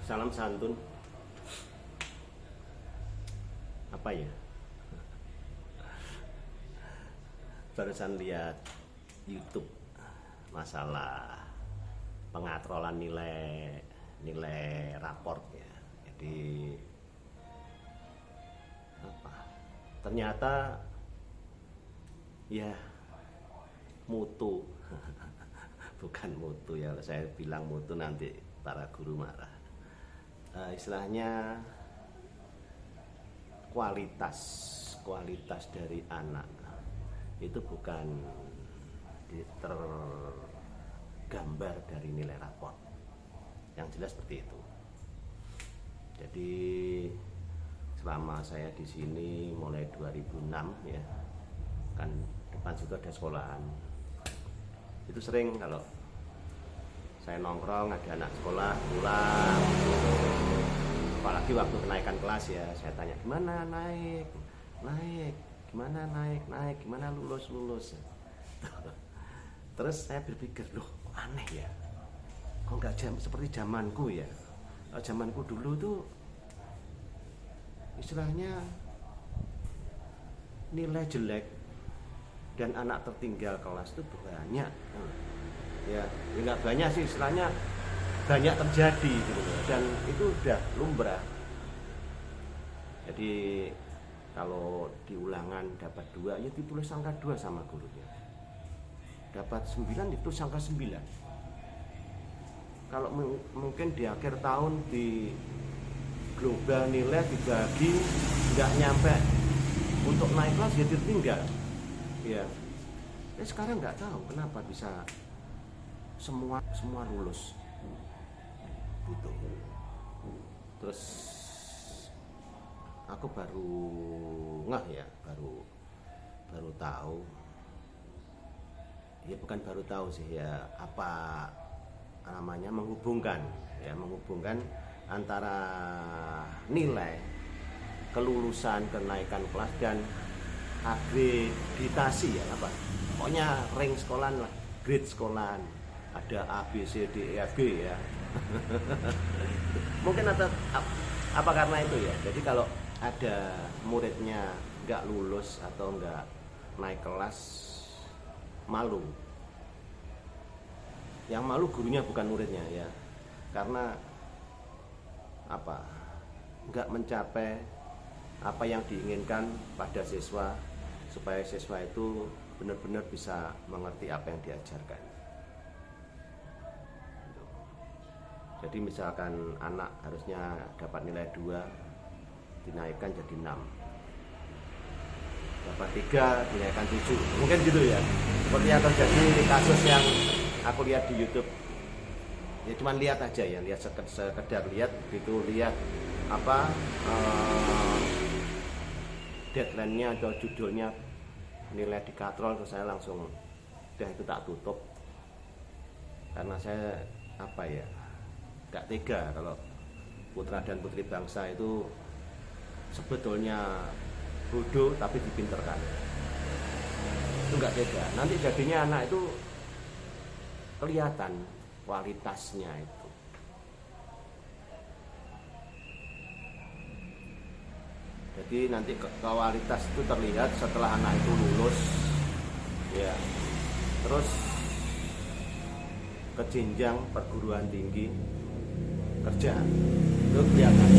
Salam santun. Apa ya? Barusan lihat YouTube masalah pengatrolan nilai raport ya. Jadi apa? Ternyata ya mutu. Bukan mutu ya. Saya bilang mutu nanti para guru marah. Istilahnya kualitas dari anak itu bukan tergambar dari nilai raport. Yang jelas seperti itu. Jadi selama saya di sini mulai 2006 ya, kan depan situ ada sekolahan. Itu sering kalau saya nongkrong ada anak sekolah pulang, apalagi waktu kenaikan kelas ya, saya tanya gimana naik, gimana lulus. Terus saya berpikir, loh kok aneh ya, kok nggak seperti zamanku ya. Zamanku dulu tuh istilahnya nilai jelek dan anak tertinggal kelas itu banyak. Ya nggak banyak sih, istilahnya banyak terjadi gitu, dan itu udah lumrah. Jadi kalau di ulangan dapat 2 ya ditulis angka 2 sama gurunya, dapat 9 ditulis angka 9. Kalau mungkin di akhir tahun di global nilai dibagi nggak nyampe untuk naik kelas ya tertinggal ya. Sekarang nggak tahu kenapa bisa semua lulus gitu. Terus aku baru ngeh ya, baru tahu ya, bukan baru tahu sih ya, apa namanya, menghubungkan antara nilai kelulusan, kenaikan kelas dan akreditasi ya, apa pokoknya rank sekolahan lah, grade sekolahan. Ada A, B, C, D, E, F, G ya. Mungkin apa karena itu ya. Jadi kalau ada muridnya nggak lulus atau nggak naik kelas, malu. Yang malu gurunya bukan muridnya ya. Karena apa? Nggak mencapai apa yang diinginkan pada siswa, supaya siswa itu benar-benar bisa mengerti apa yang diajarkan. Jadi misalkan anak harusnya dapat nilai 2, dinaikkan jadi 6, dapat 3 dinaikkan 7, mungkin gitu ya. Seperti yang terjadi di kasus yang aku lihat di YouTube. Ya cuman lihat aja ya, lihat sekedar lihat gitu, lihat apa deadline-nya atau judulnya nilai dikatrol, terus saya langsung udah itu tak tutup. Karena saya apa ya, gak tega kalau putra dan putri bangsa itu sebetulnya bodoh tapi dipinterkan. Itu gak tega. Nanti jadinya anak itu kelihatan kualitasnya itu. Jadi nanti kualitas itu terlihat setelah anak itu lulus ya. Terus ke jenjang perguruan tinggi kerja, itu kelihatan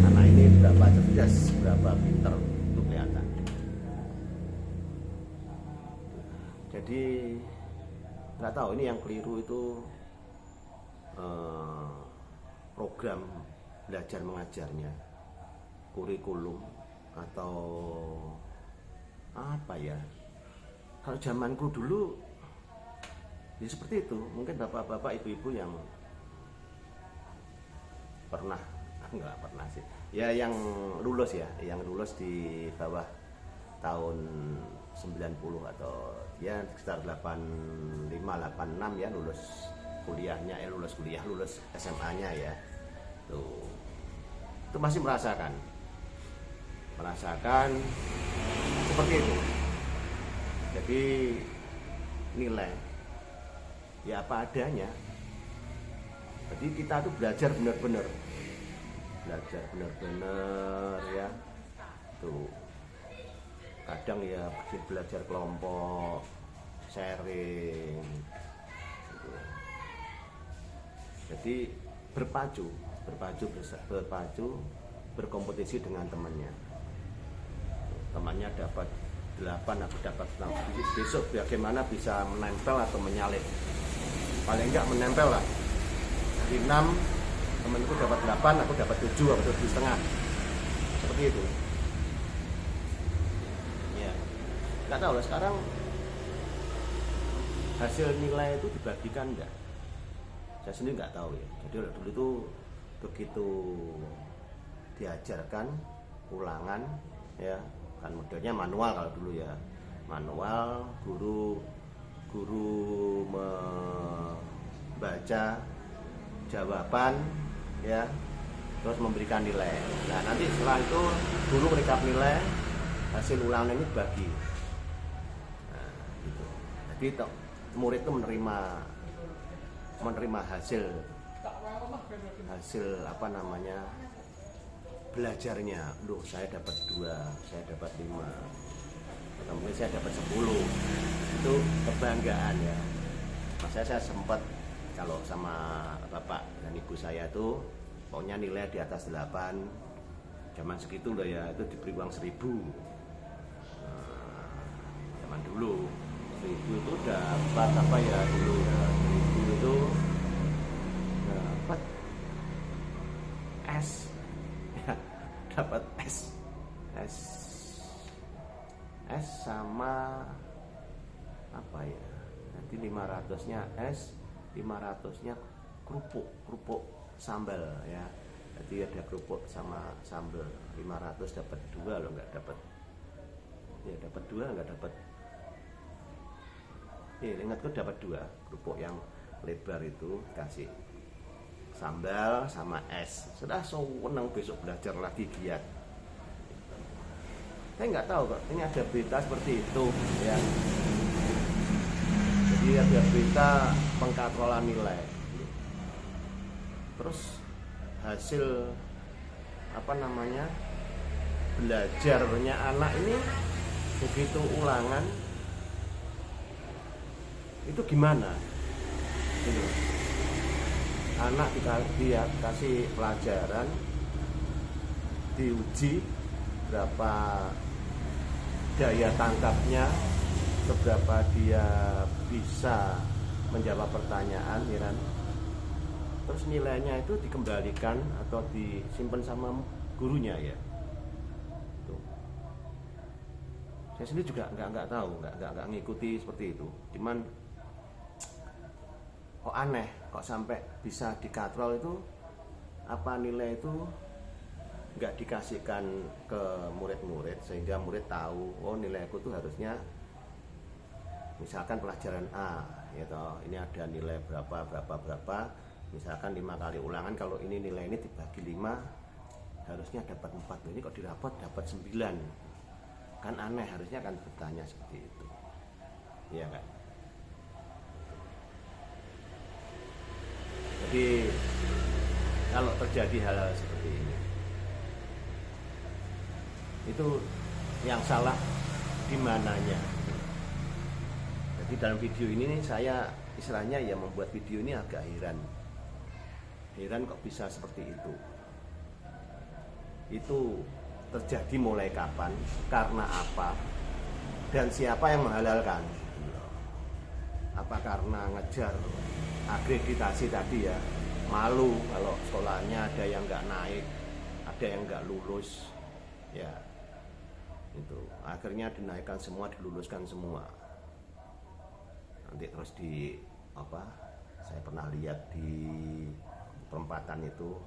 anak ini berapa cerdas, berapa pintar, itu kelihatan. Jadi nggak tahu ini yang keliru itu program belajar mengajarnya, kurikulum atau apa ya. Kalau zamanku dulu ya seperti itu. Mungkin bapak-bapak, ibu-ibu yang nggak pernah sih ya, yang lulus di bawah tahun 90 atau ya sekitar 85, 86 ya, lulus SMA-nya ya, itu masih merasakan seperti itu. Jadi nilai ya apa adanya. Jadi Jadi kita tuh belajar benar-benar ya. Tuh kadang ya belajar kelompok, sharing gitu. Jadi berpacu berkompetisi dengan temannya dapat 8, aku dapat 6. Besok bagaimana bisa menempel atau menyalip, paling enggak menempel lah. Dari 6 temanku dapat 8, aku dapat 7 atau 7,5, seperti itu ya. Nggak tahu lah sekarang hasil nilai itu dibagikan enggak, saya sendiri nggak tahu ya. Jadi dulu itu begitu diajarkan ulangan ya, kan modelnya manual kalau dulu ya, manual, guru membaca jawaban ya, terus memberikan nilai. Nah nanti setelah itu guru merekap nilai, hasil ulangan ini bagi. Nah, gitu. Jadi murid itu menerima hasil apa namanya, belajarnya. Loh, saya dapat 2, saya dapat 5, atau mungkin saya dapat 10. Itu kebanggaan ya. Makanya saya sempat kalau sama bapak dan ibu saya tuh pokoknya nilai di atas 8, zaman segitu loh ya, itu diberi uang 1.000. Zaman dulu 1.000 itu dapat apa ya, dulu ya, 1.000 itu dapat es ya, dapat es sama apa ya, nanti 500-nya es, 500-nya kerupuk sambal ya. Jadi ada kerupuk sama sambal, 500 dapat 2 loh, nggak dapat ya, dapat 2 nggak dapat. Ingatku dapat 2 kerupuk yang lebar itu, kasih sambal sama es. Sudah seneng, besok belajar lagi giat. Saya nggak tahu kok ini ada berita seperti itu ya. Jadi ada berita pengkatrolan nilai. Terus hasil apa namanya, belajarnya anak ini begitu ulangan itu gimana gitu. Anak dia kasih pelajaran, diuji berapa daya tangkapnya, seberapa dia bisa menjawab pertanyaan ya kan? Terus nilainya itu dikembalikan atau disimpan sama gurunya ya. Tuh. Saya sendiri juga nggak tahu, nggak ngikuti seperti itu. Cuman kok aneh, kok sampai bisa dikatrol itu, apa nilai itu nggak dikasihkan ke murid-murid sehingga murid tahu, oh nilaiku tuh harusnya misalkan pelajaran A ya toh, ini ada nilai berapa, misalkan 5 kali ulangan, kalau ini nilai ini dibagi 5 harusnya dapat 4, ini kok dirapot dapat 9, kan aneh, harusnya kan bertanya seperti itu iya kan. Jadi kalau terjadi hal-hal seperti ini, itu yang salah di mananya. Jadi dalam video ini saya istilahnya ya membuat video ini agak heran kok bisa seperti itu. Itu terjadi mulai kapan, karena apa, dan siapa yang menghalalkan. Apa karena ngejar akreditasi tadi ya, malu kalau sekolahnya ada yang nggak naik, ada yang nggak lulus ya, itu akhirnya dinaikkan semua, diluluskan semua. Nanti terus saya pernah lihat di perempatan itu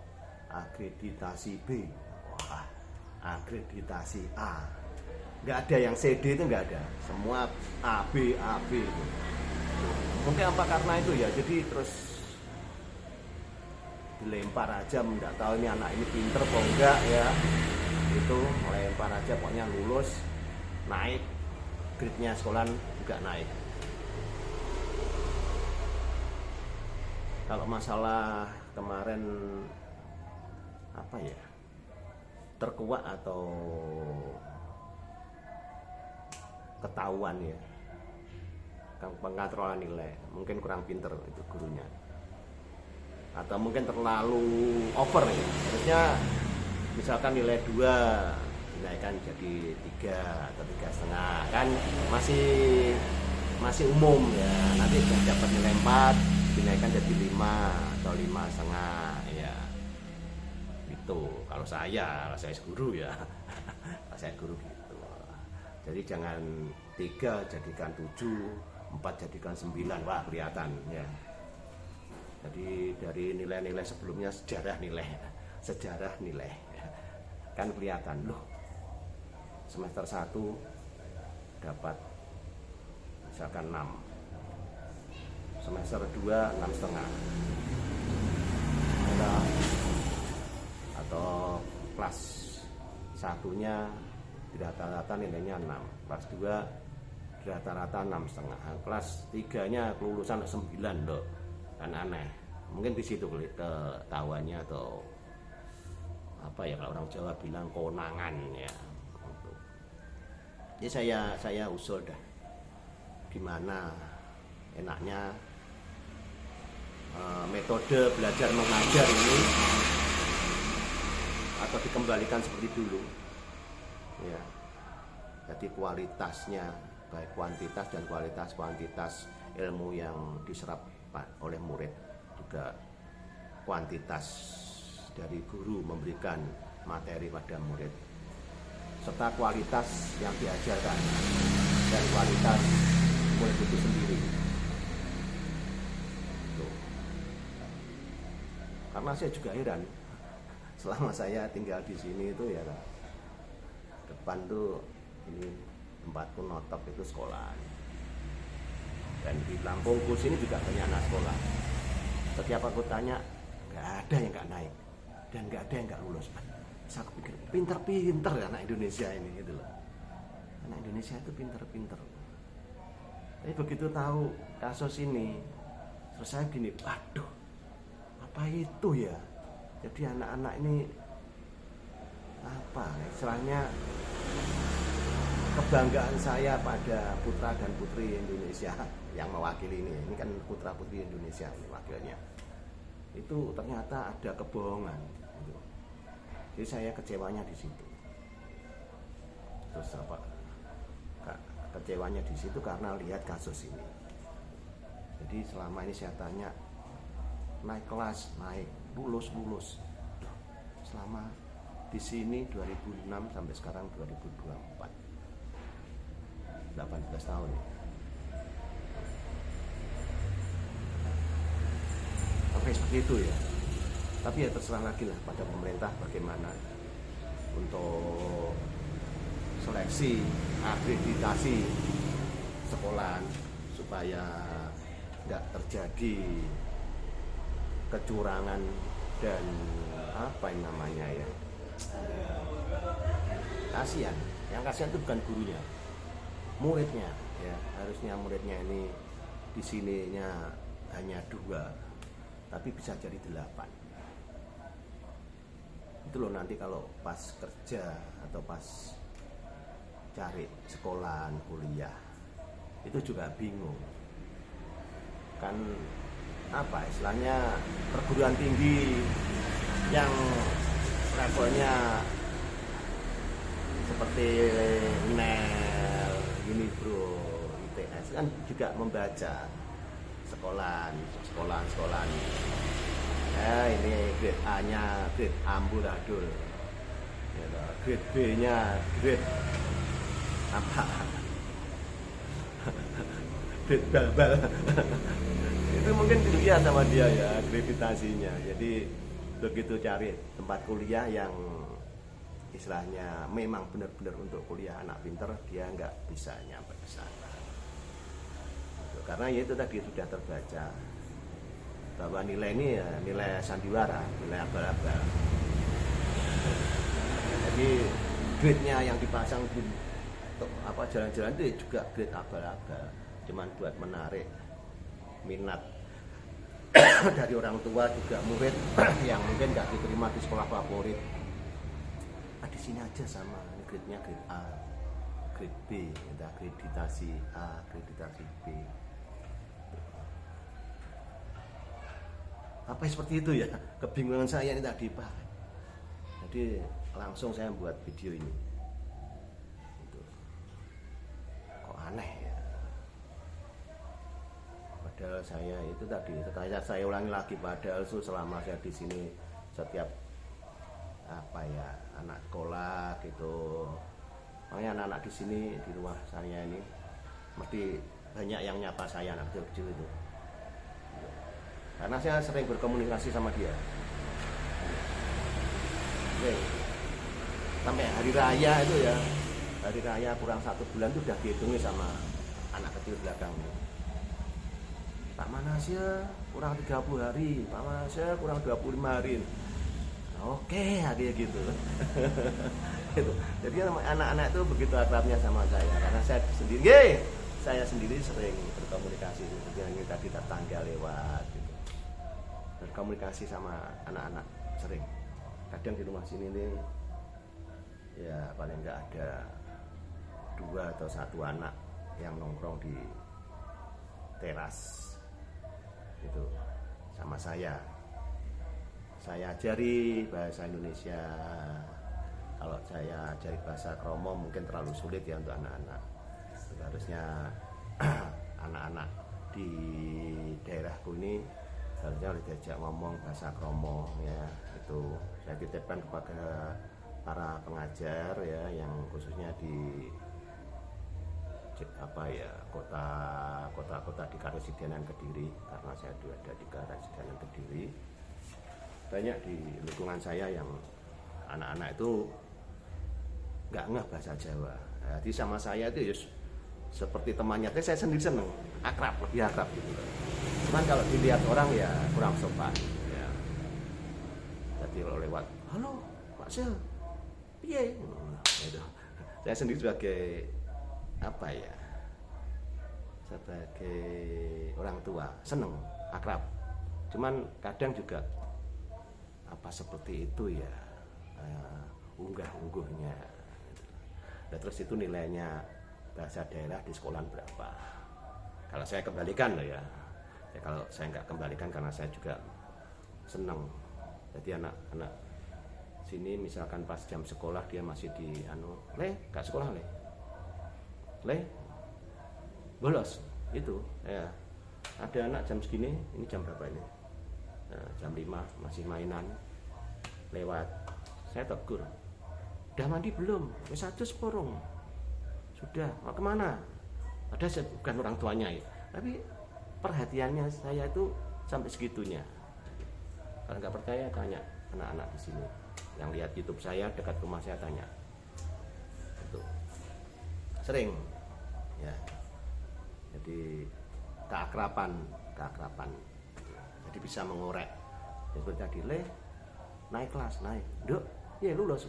akreditasi B, wah akreditasi A, nggak ada yang CD, itu nggak ada, semua AB itu. Mungkin apa karena itu ya, jadi terus dilempar aja, nggak tahu ini anak ini pinter apa enggak ya, itu melempar aja, pokoknya lulus, naik, grade-nya sekolah juga naik. Kalau masalah kemarin apa ya, terkuak atau ketahuan ya, pengontrolan nilai, mungkin kurang pinter itu gurunya, atau mungkin terlalu over ya. Harusnya misalkan nilai 2 dinaikkan jadi 3 atau 3,5, kan masih umum ya. Nanti dapat nilai 4 dinaikkan jadi 5 atau 5,5 ya. Itu kalau saya guru ya. Kalau saya guru gitu. Jadi jangan 3 jadikan 7, 4 jadikan 9, wah kelihatan ya. Jadi dari nilai-nilai sebelumnya sejarah nilai kan kelihatan loh. Semester 1 dapat misalkan 6, semester 2 6,5, atau kelas 1-nya di rata-rata nilainya 6, kelas 2 di rata-rata 6,5, kelas 3-nya kelulusan 9 loh, kan aneh. Mungkin di situ ketahuannya, atau apa ya, kalau orang Jawa bilang konangan ya. Jadi saya usul dah, gimana enaknya metode belajar mengajar ini atau dikembalikan seperti dulu ya. Jadi kualitasnya, baik kuantitas dan kuantitas ilmu yang diserap oleh murid, juga kuantitas dari guru memberikan materi pada murid, serta kualitas yang diajarkan dan kualitas murid itu sendiri. Tuh. Karena saya juga heran, selama saya tinggal di sini itu ya, depan tuh ini tempatku notop itu sekolah, dan di Lampungku sini juga banyak anak sekolah. Setiap aku tanya, nggak ada yang nggak naik dan nggak ada yang nggak lulus. Saya pikir pinter-pinter anak Indonesia ini gitu loh. Anak Indonesia itu pinter-pinter. Tapi begitu tahu kasus ini, terus saya gini, waduh, apa itu ya? Jadi anak-anak ini apa istilahnya, kebanggaan saya pada putra dan putri Indonesia yang mewakili ini kan putra putri Indonesia ini wakilnya, itu ternyata ada kebohongan gitu. Jadi saya kecewanya di situ. Terus apa, kecewanya di situ karena lihat kasus ini. Jadi selama ini saya tanya, naik kelas, naik, lulus. Selama di sini 2006 sampai sekarang 2024, 18 tahun. Sampai seperti itu ya. Tapi ya terserah lagi lah pada pemerintah bagaimana untuk seleksi, akreditasi sekolahan supaya nggak terjadi kecurangan dan apa yang namanya ya, kasihan. Yang kasihan itu bukan gurunya, muridnya ya. Harusnya muridnya ini di sininya hanya 2, tapi bisa jadi 8. Itu loh, nanti kalau pas kerja atau pas cari sekolahan kuliah itu juga bingung kan, apa istilahnya, perguruan tinggi yang levelnya seperti UNEL, Unibro, ITS kan juga membaca sekolahan. Ini grade A-nya grade amburadul, grade B-nya grade apa? Grade balbal. Itu mungkin dilihat sama dia ya akreditasinya. Jadi begitu cari tempat kuliah yang istilahnya memang benar-benar untuk kuliah anak pinter, dia nggak bisa nyampe ke sana. Karena ya itu tadi sudah terbaca bahwa nilai ini ya nilai sandiwara, nilai abal-abal. Jadi grade-nya yang dipasang di apa jalan-jalan itu juga grade abal-abal, cuman buat menarik minat dari orang tua juga murid yang mungkin nggak diterima di sekolah favorit, di sini aja sama, ini grade-nya grade A, grade B, entah akreditasi A, akreditasi B. Apa seperti itu ya? Kebingungan saya ini tadi Pak. Jadi langsung saya buat video ini. Itu. Kok aneh ya? Padahal saya itu tadi, saya ulangi lagi, padahal itu selama saya di sini setiap apa ya, anak sekolah gitu, makanya anak-anak di sini di rumah saya ini mesti banyak yang nyapa saya, anak kecil-kecil itu, karena saya sering berkomunikasi sama dia. Oke. Sampai hari raya itu ya, hari raya kurang 1 bulan itu udah dihitungin sama anak kecil belakang. Pak Manasya kurang 30 hari, Pak Manasya kurang 25 hari. Oke, kayak gitu. Gitu. Jadi anak-anak itu begitu akrabnya sama saya, karena saya sendiri sering berkomunikasi. Seperti tadi tetangga lewat, gitu. Berkomunikasi sama anak-anak sering. Kadang di rumah sini nih, ya paling nggak ada 2 atau 1 anak yang nongkrong di teras itu sama saya ajari bahasa Indonesia. Kalau saya ajari bahasa Kromo mungkin terlalu sulit ya untuk anak-anak. Harusnya anak-anak di daerahku ini harusnya harus diajak ngomong bahasa Kromo ya. Itu saya titipkan kepada para pengajar ya, yang khususnya di apa ya, kota-kota di Karesidenan Kediri, karena saya ada di Karesidenan Kediri. Banyak di lingkungan saya yang anak-anak itu nggak ngeh bahasa Jawa. Jadi sama saya itu ya seperti temannya, saya sendiri seneng, akrab, lebih akrab gitu. Cuman kalau dilihat orang ya kurang sopan ya. Jadi kalau lewat, halo Pak Sel, piye? Gitu. Saya sendiri sebagai apa ya, sebagai orang tua seneng, akrab. Cuman kadang juga apa seperti itu ya, unggah-ungguhnya gitu. Nah, terus itu nilainya bahasa daerah di sekolah berapa, kalau saya kembalikan loh ya, kalau saya nggak kembalikan karena saya juga seneng. Jadi anak-anak sini misalkan pas jam sekolah dia masih di gak sekolah bolos itu ya. Ada anak jam segini, ini jam berapa ini? Nah, jam 5 masih mainan lewat. Saya tegur, udah mandi belum? Wis adus porong. Sudah, mau kemana? Ada bukan orang tuanya ya, tapi perhatiannya saya itu sampai segitunya. Kalau nggak percaya tanya anak-anak di sini yang lihat YouTube saya dekat rumah saya, tanya. Itu sering ya. Jadi keakraban. Jadi bisa mengorek. Ya, seperti tadi, naik kelas, Dok, ya lulus.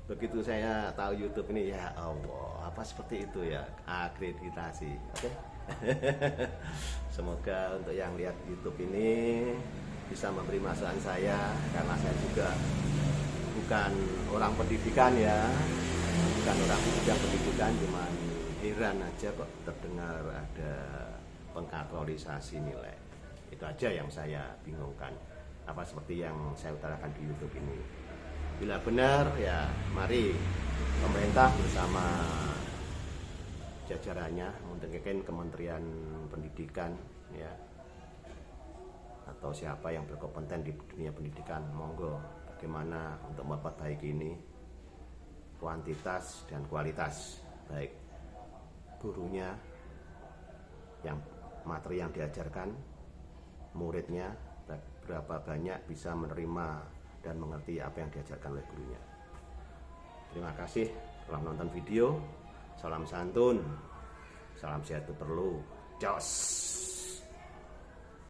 Begitu saya tahu YouTube ini, ya Allah, apa seperti itu ya, akreditasi. Oke. Semoga untuk yang lihat YouTube ini bisa memberi masukan saya, karena saya juga bukan orang pendidikan ya, bukan orang bidang pendidikan, cuman heran aja kok terdengar ada pengkategorisasi nilai. Itu aja yang saya bingungkan, apa seperti yang saya utarakan di YouTube ini. Bila benar ya, mari pemerintah bersama jajarannya, mungkin Kementerian Pendidikan ya, atau siapa yang berkompeten di dunia pendidikan, monggo bagaimana untuk memperbaiki ini, kuantitas dan kualitas, baik gurunya, yang materi yang diajarkan, muridnya berapa banyak bisa menerima dan mengerti apa yang diajarkan oleh gurunya. Terima kasih telah menonton video. Salam santun, salam sehat itu perlu. Jos.